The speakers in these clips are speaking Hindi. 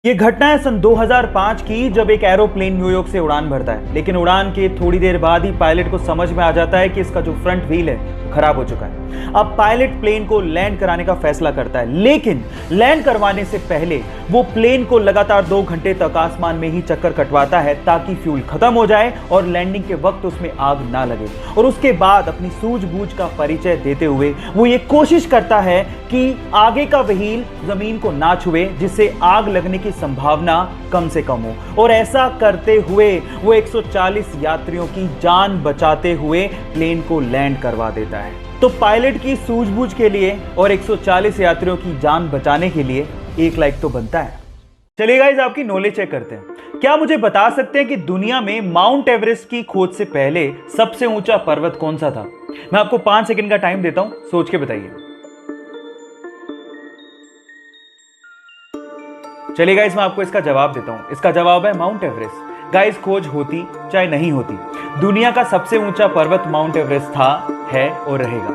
ये घटना है सन 2005 की, जब एक एरोप्लेन न्यूयॉर्क से उड़ान भरता है। लेकिन उड़ान के थोड़ी देर बाद ही पायलट को समझ में आ जाता है कि इसका जो फ्रंट व्हील है खराब हो चुका है। अब पायलट प्लेन को लैंड कराने का फैसला करता है, लेकिन लैंड करवाने से पहले वो प्लेन को लगातार 2 घंटे तक आसमान में ही चक्कर कटवाता है ताकि फ्यूल खत्म हो जाए और लैंडिंग के वक्त उसमें आग ना लगे। और उसके बाद अपनी सूझबूझ का परिचय देते हुए वो ये कोशिश करता है कि आगे का व्हील जमीन को ना छुए, जिससे आग लगने की संभावना कम से कम हो। और ऐसा करते हुए वो 140 यात्रियों की जान बचाते हुए प्लेन को लैंड करवा देता है। तो पायलट की सूझबूझ के लिए और 140 यात्रियों की जान बचाने के लिए 1 लाइक तो बनता है। चलिए गाइस, आपकी नॉलेज चेक करते हैं। क्या मुझे बता सकते हैं कि दुनिया में माउंट एवरेस्ट की खोज से पहले सबसे ऊंचा पर्वत कौन सा था? मैं आपको 5 सेकंड का टाइम देता हूं, सोच के बताइए। चलिए गाइस, मैं आपको इसका जवाब देता हूं। इसका जवाब है माउंट एवरेस्ट। गाइस, खोज होती चाहे नहीं होती, दुनिया का सबसे ऊंचा पर्वत माउंट एवरेस्ट था, है और रहेगा।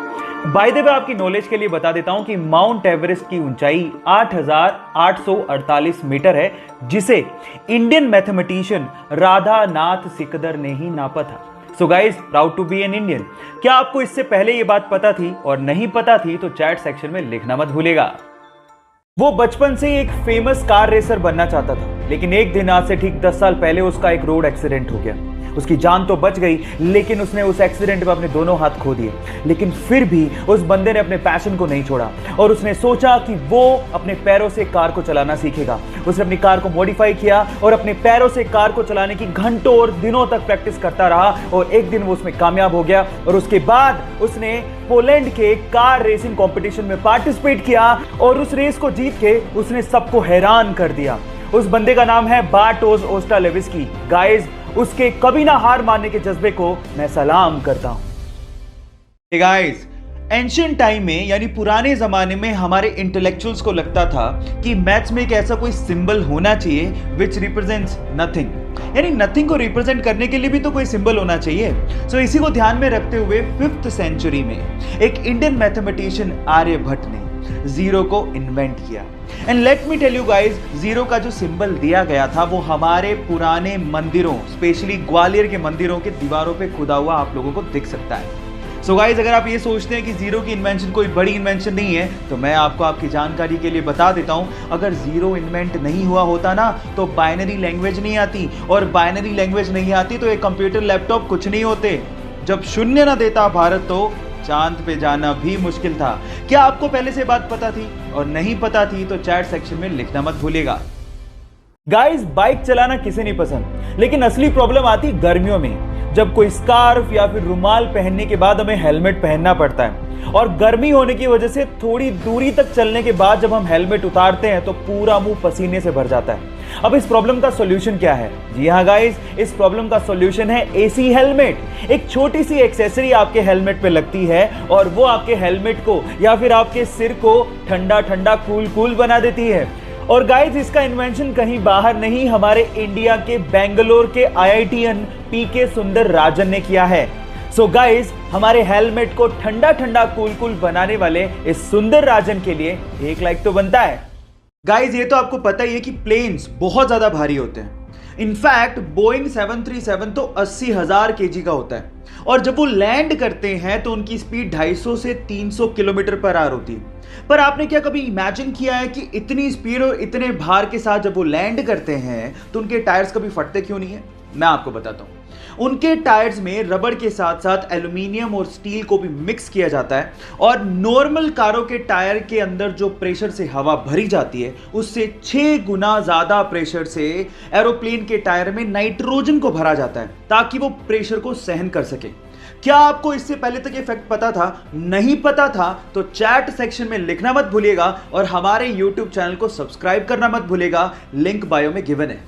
बाय द वे, आपकी नॉलेज के लिए बता देता हूं कि माउंट एवरेस्ट की ऊंचाई 8,848 मीटर है, जिसे इंडियन मैथमेटिशियन राधानाथ सिकदर ने ही नापा था। So guys, proud to be an Indian. क्या आपको इससे पहले ये बात पता थी? और नहीं पता थी तो चैट सेक्शन में लिखना मत भूलिएगा। वो बचपन से एक फेमस कार रेसर बनना चाहता था, लेकिन एक दिन आज से ठीक 10 साल पहले उसका एक रोड एक्सीडेंट हो गया। उसकी जान तो बच गई, लेकिन उसने उस एक्सीडेंट में अपने दोनों हाथ खो दिए। लेकिन फिर भी उस बंदे ने अपने पैशन को नहीं छोड़ा और उसने सोचा कि वो अपने पैरों से कार को चलाना सीखेगा। उसने अपनी कार को मॉडिफाई किया और अपने पैरों से कार को चलाने की घंटों और दिनों तक प्रैक्टिस करता रहा और एक दिन वो उसमें कामयाब हो गया। और उसके बाद उसने पोलैंड के कार रेसिंग कंपटीशन में पार्टिसिपेट किया और उस रेस को जीत के उसने सबको हैरान कर दिया। उस बंदे का नाम है बार्टोज ओस्टालेविस्की। गाइस, उसके कभी ना हार मानने के जज्बे को मैं सलाम करता हूं। hey guys, एंशिएंट टाइम में यानी पुराने जमाने में हमारे इंटेलेक्चुअल्स को लगता था कि मैथ्स में एक ऐसा कोई सिंबल होना चाहिए विच रिप्रेजेंट्स नथिंग, यानी नथिंग को रिप्रेजेंट करने के लिए भी तो कोई सिंबल होना चाहिए। सो इसी को ध्यान में रखते हुए 5th सेंचुरी में एक इंडियन मैथमेटिशियन आर्यभट्ट ने जीरो को इन्वेंट किया। And let me tell you guys, zero का जो सिंबल दिया गया था वो हमारे पुराने मंदिरों, स्पेशली ग्वालियर के मंदिरों के दीवारों पे खुदा हुआ आप लोगों को दिख सकता है। सो गाइस, अगर आप ये सोचते हैं कि जीरो की इन्वेंशन कोई बड़ी इन्वेंशन नहीं है, तो मैं आपको आपकी जानकारी के लिए बता देता हूं, अगर जीरो इन्वेंट नहीं हुआ होता ना तो बाइनरी लैंग्वेज नहीं आती, और बाइनरी लैंग्वेज नहीं आती तो एक कंप्यूटर लैपटॉप कुछ नहीं होते। जब शून्य ना देता भारत तो चांद पे जाना भी मुश्किल था। क्या आपको पहले से बात पता थी? और नहीं पता थी तो चैट सेक्शन में लिखना मत भूलिएगा। गाइस, बाइक चलाना किसे नहीं पसंद, लेकिन असली प्रॉब्लम आती गर्मियों में, जब कोई स्कार्फ या फिर रुमाल पहनने के बाद हमें हेलमेट पहनना पड़ता है। और गर्मी होने की वजह से थोड़ी दूरी तक चलने के बाद जब हम हेलमेट उतारते हैं तो पूरा मुंह पसीने से भर जाता है। अब इस प्रॉब्लम का सॉल्यूशन क्या है? जी हाँ गाइस, इस प्रॉब्लम का सॉल्यूशन है एसी हेलमेट। एक छोटी सी एक्सेसरी आपके हेलमेट पे लगती है और वो आपके हेलमेट को या फिर आपके सिर को ठंडा ठंडा कूल कूल बना देती है। और गाइस, इसका इन्वेंशन कहीं बाहर नहीं, हमारे इंडिया के बेंगलोर के आईआईटीएन पीके सुंदर राजन ने किया है। सो गाइस, हमारे हेलमेट को ठंडा ठंडा कूल कूल बनाने वाले इस सुंदर राजन के लिए 1 लाइक तो बनता है। गाइस, ये तो आपको पता ही है कि प्लेन्स बहुत ज्यादा भारी होते हैं। इनफैक्ट बोइंग 737 तो 80,000 केजी का होता है, और जब वो लैंड करते हैं तो उनकी स्पीड 250 से 300 किलोमीटर पर आवर होती है। पर आपने क्या कभी इमेजिन किया है कि इतनी स्पीड और इतने भार के साथ जब वो लैंड करते हैं तो उनके टायर्स कभी फटते क्यों नहीं है? मैं आपको बताता हूं। उनके टायर्स में रबड़ के साथ साथ एल्यूमिनियम और स्टील को भी मिक्स किया जाता है, और नॉर्मल कारों के टायर के अंदर जो प्रेशर से हवा भरी जाती है उससे 6 गुना ज्यादा प्रेशर से एरोप्लेन के टायर में नाइट्रोजन को भरा जाता है ताकि वो प्रेशर को सहन कर सके। क्या आपको इससे पहले तक ये फैक्ट पता था? नहीं पता था तो चैट सेक्शन में लिखना मत भूलिएगा और हमारे YouTube चैनल को सब्सक्राइब करना मत भूलिएगा, लिंक बायो में गिवन है।